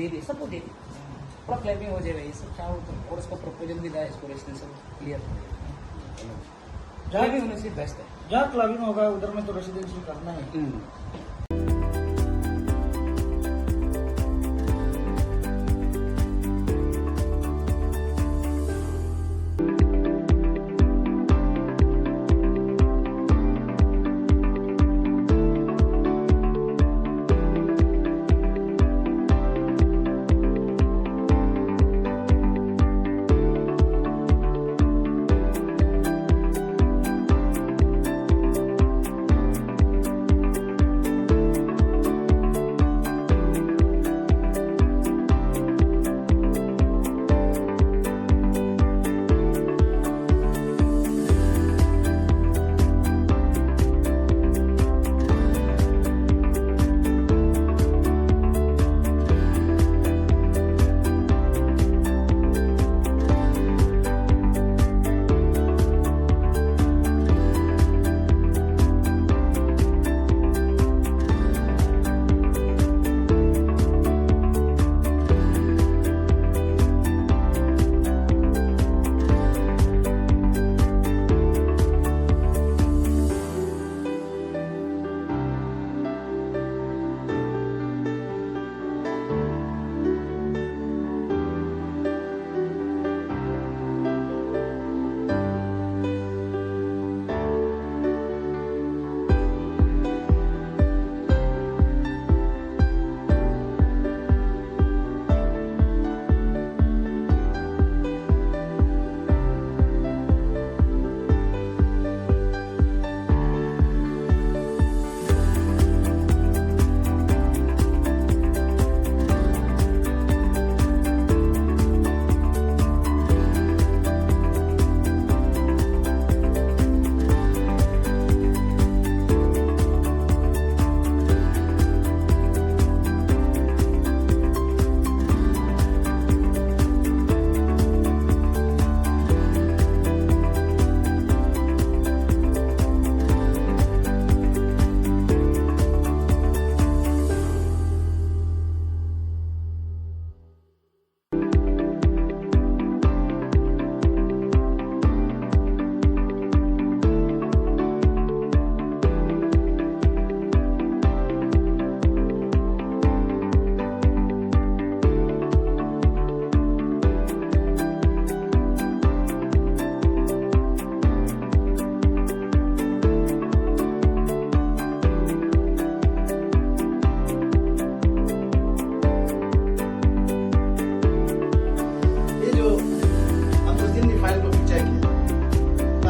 दे दे, सबको दे दे, थोड़ा क्लैरिफाई हो जाएगा ये सब चाहो तो, और उसका प्रपोजल भी था, इसको रेसिडेंशियल क्लियर हो जाएगा, जहाँ भी होने से बेस्ट है। जहाँ क्लबिंग होगा उधर में तो रेसिडेंशियल करना है।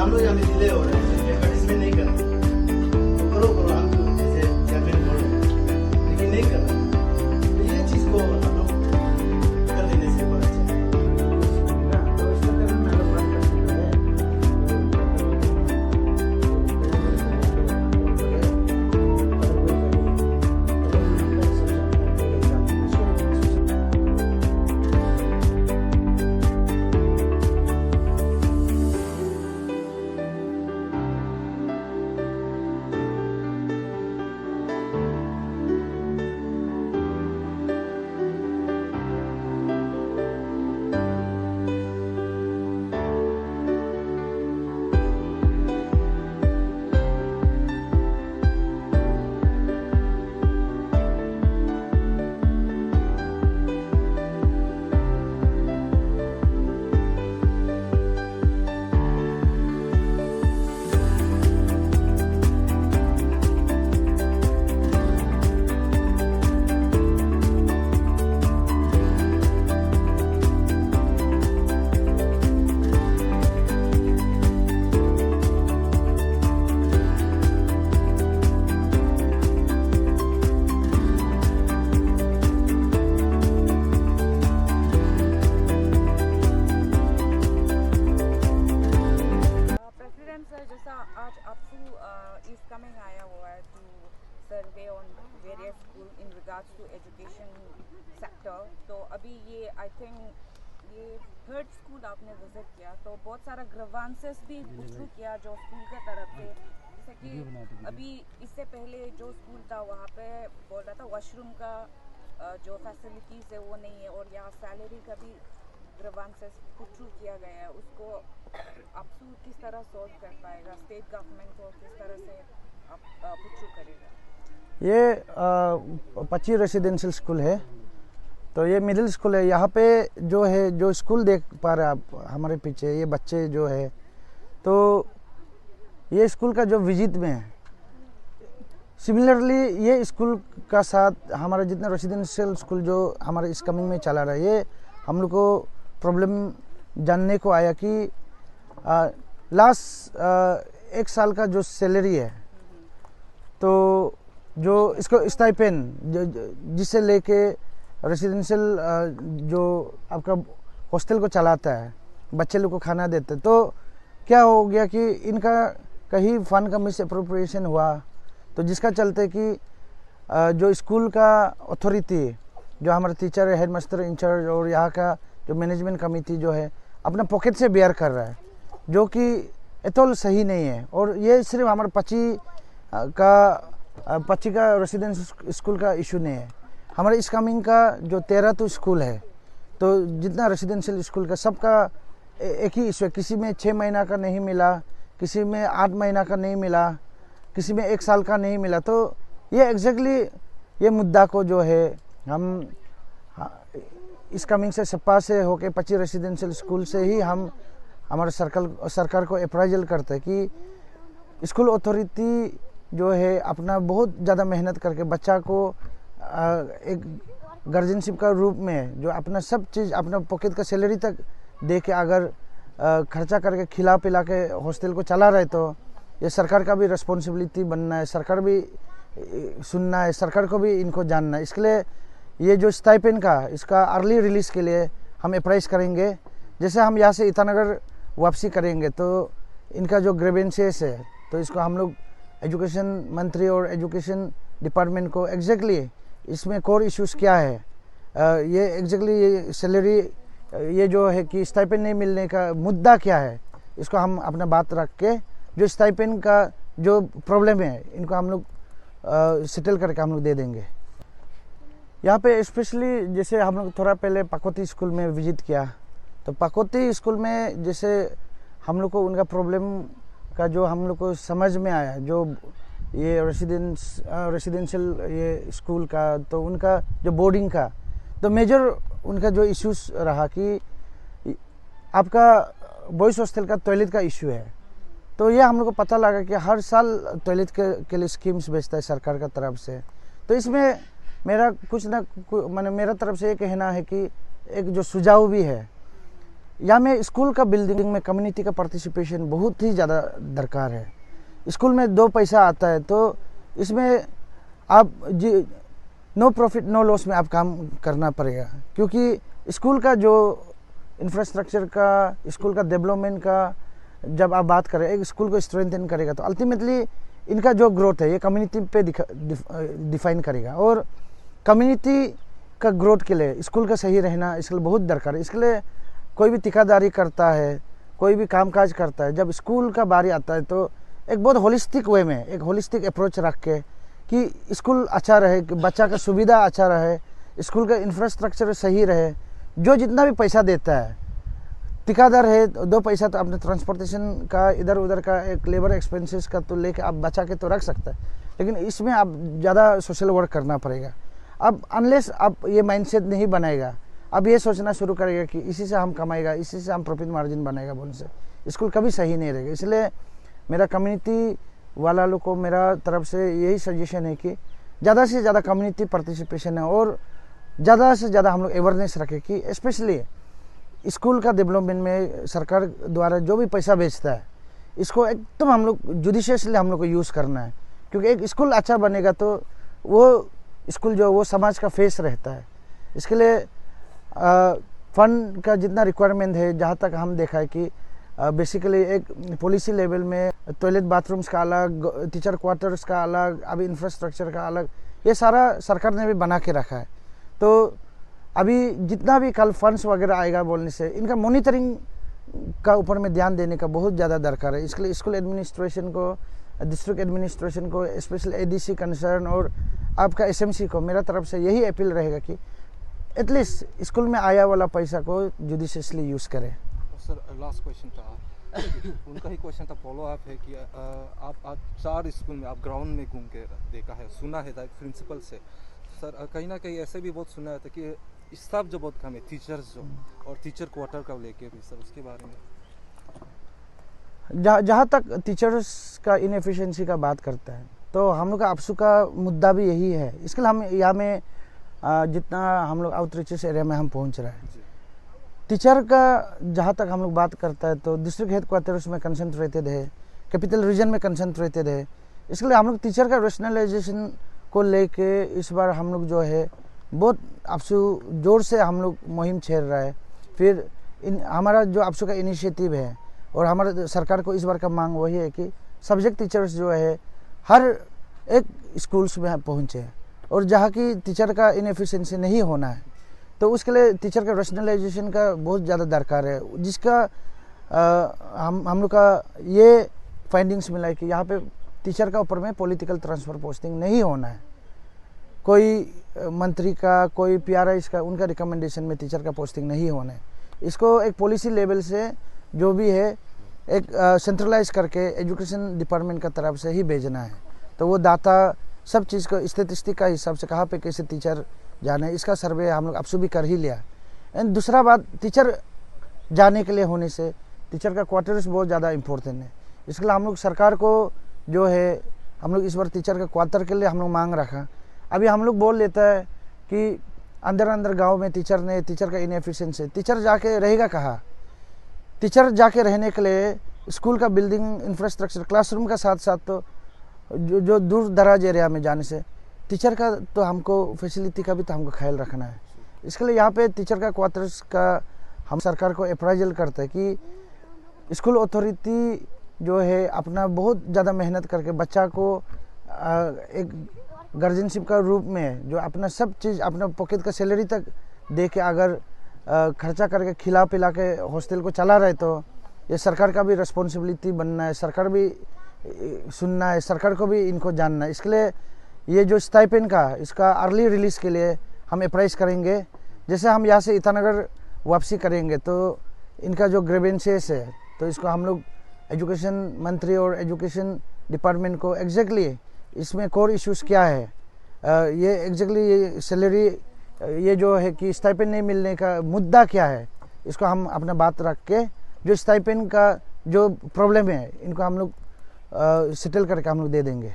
हम लोग यहाँ डिले हो रहे हैं, एडवर्टाइजमेंट नहीं करना तो करो हम तो जैसे चैंपियन बोलो, लेकिन नहीं करना, तो ये चीज को हम लोग कर देने से बहुत अच्छा आज APSU is coming आया हुआ है to survey on various school in regards to education sector। तो अभी ये I think ये थर्ड स्कूल आपने विजिट किया, तो बहुत सारा ग्रीवेंसेस भी इशू किया जो स्कूल के तरफ से, जैसे कि अभी इससे पहले जो स्कूल था वहाँ पे बोल रहा था वॉशरूम का जो फैसिलिटीज़ है वो नहीं है, और यहाँ सैलरी का भी ग्रीवेंसेस पुट किया गया है, उसको आपसू किस तरह सॉल्व कर पाएगा, स्टेट गवर्नमेंट को किस तरह से आप पुट करेगा? ये 25 रेसिडेंशियल स्कूल है, तो ये मिडिल स्कूल है। यहाँ पे जो है, जो स्कूल देख पा रहे आप हमारे पीछे, ये बच्चे जो है, तो ये स्कूल का जो विजिट में है, सिमिलरली ये स्कूल का साथ हमारा जितना रेसिडेंशियल स्कूल जो हमारे इस कमिंग में चला रहा है, ये हम लोग को प्रॉब्लम जानने को आया कि लास्ट 1 साल का जो सैलरी है, तो जो इसको स्टाइपेंड जिससे लेके रेसिडेंशियल जो आपका हॉस्टल को चलाता है, बच्चे लोग को खाना देते, तो क्या हो गया कि इनका कहीं फंड का मिस अप्रोप्रिएशन हुआ, तो जिसका चलते कि जो स्कूल का अथॉरिटी, जो हमारे टीचर है, हेड मास्टर इंचार्ज और यहाँ का जो मैनेजमेंट कमेटी जो है, अपना पॉकेट से बेयर कर रहा है, जो कि एतोल सही नहीं है। और ये सिर्फ हमारे 25 का रेसिडेंशियल स्कूल का इशू नहीं है, हमारे इस कमिंग का जो 13 तो स्कूल है, तो जितना रेसिडेंशियल स्कूल का सबका एक ही इशू है। किसी में 6 महीना का नहीं मिला, किसी में 8 महीना का नहीं मिला, किसी में 1 साल का नहीं मिला। तो ये एग्जैक्टली ये मुद्दा को जो है हम इस कमिंग से सपा से होके 25 रेसिडेंशियल स्कूल से ही हम हमारे सरकार को अप्राइजल करते हैं कि स्कूल अथॉरिटी जो है अपना बहुत ज़्यादा मेहनत करके बच्चा को एक गार्जियनशिप का रूप में जो अपना सब चीज़ अपना पॉकेट का सैलरी तक दे के अगर खर्चा करके खिला पिला के हॉस्टल को चला रहे, तो ये सरकार का भी रिस्पॉन्सिबिलिटी बनना है, सरकार भी सुनना है, सरकार को भी इनको जानना है। इसके लिए ये जो स्टाइपेंड का इसका अर्ली रिलीज़ के लिए हम अप्राइज करेंगे। जैसे हम यहाँ से ईटानगर वापसी करेंगे तो इनका जो ग्रीवेंसेस है, तो इसको हम लोग एजुकेशन मंत्री और एजुकेशन डिपार्टमेंट को एग्जैक्टली इसमें कोर इश्यूज़ क्या है, ये एग्जैक्टली ये सैलरी, ये जो है कि स्टाइपेंड नहीं मिलने का मुद्दा क्या है, इसको हम अपना बात रख के जो स्टाइपेंड का जो प्रॉब्लम है इनको हम लोग सेटल करके हम लोग दे देंगे। यहाँ पे स्पेशली जैसे हम लोग थोड़ा पहले पाकोती स्कूल में विजिट किया, तो पाकोती स्कूल में जैसे हम लोग को उनका प्रॉब्लम का जो हम लोग को समझ में आया, जो ये रेसिडेंशियल ये स्कूल का, तो उनका जो बोर्डिंग का, तो मेजर उनका जो इश्यूज रहा कि आपका बॉयज़ हॉस्टल का टॉयलेट का इशू है। तो ये हम लोग को पता लगा कि हर साल टॉयलेट के लिए स्कीम्स भेजता है सरकार का तरफ से। तो इसमें मेरा कुछ ना मैंने मेरा तरफ से ये कहना है कि एक जो सुझाव भी है, यहाँ में स्कूल का बिल्डिंग में कम्युनिटी का पार्टिसिपेशन बहुत ही ज़्यादा दरकार है। स्कूल में 2 पैसा आता है, तो इसमें आप जी नो प्रॉफिट नो लॉस में आप काम करना पड़ेगा, क्योंकि स्कूल का जो इंफ्रास्ट्रक्चर का, स्कूल का डेवलपमेंट का जब आप बात करें, एक स्कूल को स्ट्रेंथन करेगा, तो अल्टीमेटली इनका जो ग्रोथ है ये कम्युनिटी पे डिफाइन करेगा। और कम्युनिटी का ग्रोथ के लिए स्कूल का सही रहना इसके लिए बहुत दरकार है। इसके लिए कोई भी ठेकेदारी करता है, कोई भी कामकाज करता है, जब स्कूल का बारी आता है तो एक बहुत होलिस्टिक वे में, एक होलिस्टिक अप्रोच रख के कि स्कूल अच्छा रहे, कि बच्चा का सुविधा अच्छा रहे, स्कूल का इंफ्रास्ट्रक्चर सही रहे। जो जितना भी पैसा देता है, ठेकेदार है 2 पैसा तो अपने ट्रांसपोर्टेशन का, इधर उधर का, एक लेबर एक्सपेंसेस का तो लेके आप बचा के तो रख सकते हैं, लेकिन इसमें आप ज़्यादा सोशल वर्क करना पड़ेगा। अब अनलेस आप ये माइंडसेट नहीं बनाएगा, अब ये सोचना शुरू करेगा कि इसी से हम कमाएगा, इसी से हम प्रॉफिट मार्जिन बनाएगा, बोलने से स्कूल कभी सही नहीं रहेगा। इसलिए मेरा कम्युनिटी वाला लोग को मेरा तरफ से यही सजेशन है कि ज़्यादा से ज़्यादा कम्युनिटी पार्टिसिपेशन है और ज़्यादा से ज़्यादा हम लोग अवेयरनेस रखें कि स्पेशली स्कूल का डेवलपमेंट में सरकार द्वारा जो भी पैसा भेजता है, इसको एकदम हम लोग जुडिशियसली हम लोग को यूज़ करना है, क्योंकि एक स्कूल अच्छा बनेगा तो वो स्कूल जो वो समाज का फेस रहता है। इसके लिए फंड का जितना रिक्वायरमेंट है, जहाँ तक हम देखा है कि बेसिकली एक पॉलिसी लेवल में टॉयलेट बाथरूम्स का अलग, टीचर क्वार्टर्स का अलग, अभी इंफ्रास्ट्रक्चर का अलग, ये सारा सरकार ने भी बना के रखा है। तो अभी जितना भी कल फंड्स वगैरह आएगा बोलने से इनका मॉनिटरिंग का ऊपर में ध्यान देने का बहुत ज़्यादा दरकार है। इसके लिए स्कूल एडमिनिस्ट्रेशन को, डिस्ट्रिक्ट एडमिनिस्ट्रेशन को, स्पेशल एडीसी कंसर्न और आपका एसएमसी को मेरा तरफ से यही अपील रहेगा कि एटलीस्ट स्कूल में आया वाला पैसा को जुडिशियसली यूज़ करें। सर लास्ट क्वेश्चन था उनका ही क्वेश्चन था, फॉलो अप है कि आप आज 4 स्कूल में आप ग्राउंड में घूम के देखा है, सुना है प्रिंसिपल से। सर कहीं ना कहीं ऐसे भी बहुत सुना था कि स्टाफ जो बहुत कम है, टीचर्स जो और टीचर क्वार्टर का लेके भी, सर उसके बारे में जहाँ तक टीचर्स का इनएफिशिएंसी का बात करता है तो हम लोग का आपसू का मुद्दा भी यही है। इसके लिए हम यहाँ में जितना हम लोग आउटरीचेस एरिया में हम पहुँच रहे हैं, टीचर का जहाँ तक हम लोग बात करता है तो डिस्ट्रिक्ट हेड क्वार्टर्स में कंसंट्रेटेड है, कैपिटल रीजन में कंसंट्रेटेड है। इसके लिए हम लोग टीचर का रैशनलाइजेशन को लेके इस बार हम लोग जो है बहुत आपसू जोर से हम लोग मुहिम छेड़ रहा है। फिर हमारा जो आपसू का इनिशिएटिव है और हमारे सरकार को इस बार का मांग वही है कि सब्जेक्ट टीचर्स जो है हर एक स्कूल्स में पहुँचे और जहाँ की टीचर का इनएफिशिएंसी नहीं होना है तो उसके लिए टीचर का रैशनलाइजेशन का बहुत ज़्यादा दरकार है, जिसका हम लोग का ये फाइंडिंग्स मिला है कि यहाँ पे टीचर का ऊपर में पॉलिटिकल ट्रांसफ़र पोस्टिंग नहीं होना है। कोई मंत्री का, कोई PRIs का, उनका रिकमेंडेशन में टीचर का पोस्टिंग नहीं होना है। इसको एक पॉलिसी लेवल से जो भी है एक सेंट्रलाइज करके एजुकेशन डिपार्टमेंट का तरफ से ही भेजना है। तो वो डाटा सब चीज़ को स्टेटिस्टिक का हिसाब से कहाँ पे कैसे टीचर जाना है इसका सर्वे हम लोग अब भी कर ही लिया। एंड दूसरा बात, टीचर जाने के लिए होने से टीचर का क्वार्टर्स बहुत ज़्यादा इम्पोर्टेंट है। इसके लिए हम लोग सरकार को जो है हम लोग इस बार टीचर का क्वार्टर के लिए हम लोग मांग रखा। अभी हम लोग बोल लेता है कि अंदर अंदर गांव में टीचर का इनएफिशिएंसी, टीचर जाके रहेगा कहाँ? टीचर जाके रहने के लिए स्कूल का बिल्डिंग इंफ्रास्ट्रक्चर, क्लासरूम का साथ साथ तो जो दूर दराज एरिया में जाने से टीचर का तो हमको फैसिलिटी का भी तो हमको ख्याल रखना है। इसके लिए यहाँ पे टीचर का क्वार्टर्स का हम सरकार को अप्राइजल करते हैं कि स्कूल अथॉरिटी जो है अपना बहुत ज़्यादा मेहनत करके बच्चा को एक गार्जियनशिप का रूप में जो अपना सब चीज़ अपना पॉकेट का सैलरी तक दे के अगर खर्चा करके खिला पिला के हॉस्टल को चला रहे तो ये सरकार का भी रिस्पॉन्सिबिलिटी बनना है, सरकार भी सुनना है, सरकार को भी इनको जानना है। इसके लिए ये जो स्टाइपेंड का इसका अर्ली रिलीज़ के लिए हम अप्राइज करेंगे। जैसे हम यहाँ से ईटानगर वापसी करेंगे तो इनका जो ग्रीवेंसेस है तो इसको हम लोग एजुकेशन मंत्री और एजुकेशन डिपार्टमेंट को एग्जैक्टली इसमें कोर इश्यूज़ क्या है, ये एग्जैक्टली ये सैलरी, ये जो है कि स्टाइपेंड नहीं मिलने का मुद्दा क्या है, इसको हम अपना बात रख के जो स्टाइपेंड का जो प्रॉब्लम है इनको हम लोग सेटल करके हम लोग दे देंगे।